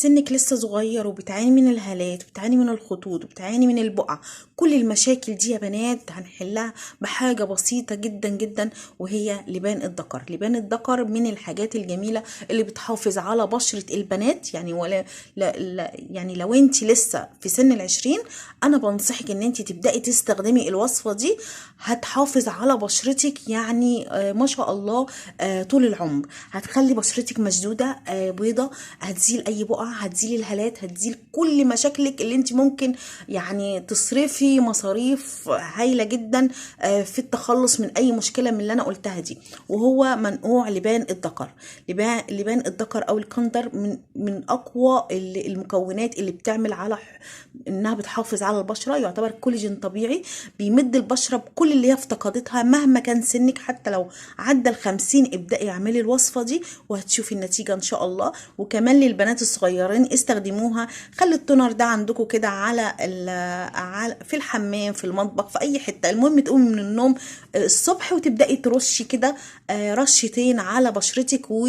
سنك لسه صغير وبتعاني من الهالات وبتعاني من الخطوط وبتعاني من البقع، كل المشاكل دي يا بنات هنحلها بحاجة بسيطة جدا جدا، وهي لبان الذكر. لبان الذكر من الحاجات الجميلة اللي بتحافظ على بشرة البنات، يعني ولا لا يعني لو انت لسه في سن العشرين انا بنصحك ان انت تبدأي تستخدمي الوصفة دي، هتحافظ على بشرتك يعني ما شاء الله طول العمر. هتخلي بشرتك مشدودة بيضة، هتزيل اي بقع، هتزيل الهالات، هتزيل كل مشاكلك اللي انت ممكن يعني تصرفي مصاريف هايلة جدا في التخلص من اي مشكلة من اللي انا قلتها دي. وهو منقوع لبان الذكر. لبان الذكر او الكندر من اقوى المكونات اللي بتعمل على انها بتحافظ على البشرة، يعتبر كولاجين طبيعي بيمد البشرة بكل اللي هي افتقدتها مهما كان سنك. حتى لو عدى ال50 ابدأي اعملي الوصفة دي وهتشوفي النتيجة ان شاء الله. وكمان للبنات الصغيرين استخدموها، خلي التونر ده عندكم كده على في الحمام، في المطبخ، في اي حتة. المهم تقومي من النوم الصبح وتبدأي ترشي كده رشتين على بشرتك، و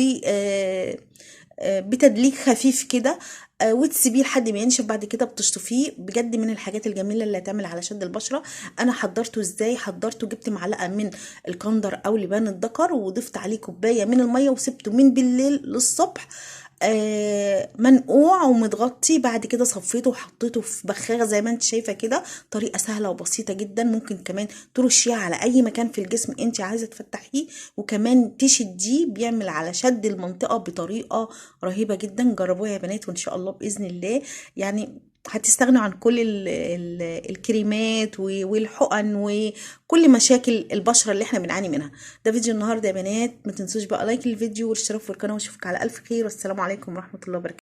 بتدليك خفيف كده، وتسيبيه لحد ما ينشف. بعد كده بتشطفيه. بجد من الحاجات الجميله اللي هتعمل على شد البشره. انا حضرته ازاي؟ حضرته جبت معلقه من الكندر او لبان الذكر وضفت عليه كوبايه من الميه وسبته من بالليل للصبح منقوع ومتغطي. بعد كده صفيته وحطيته في بخاخه زي ما انت شايفه كده. طريقه سهله وبسيطه جدا، ممكن كمان ترشيها على اي مكان في الجسم انت عايزه تفتحيه، وكمان تشديه، بيعمل على شد المنطقه بطريقه رهيبه جدا. جربوها يا بنات وان شاء الله باذن الله يعني هتستغنوا عن كل الكريمات والحقن وكل مشاكل البشره اللي احنا بنعاني منها. ده فيديو النهارده يا بنات، ما تنسوش بقى لايك الفيديو والاشتراك في القناه، واشوفك على الف خير، والسلام عليكم ورحمه الله وبركاته.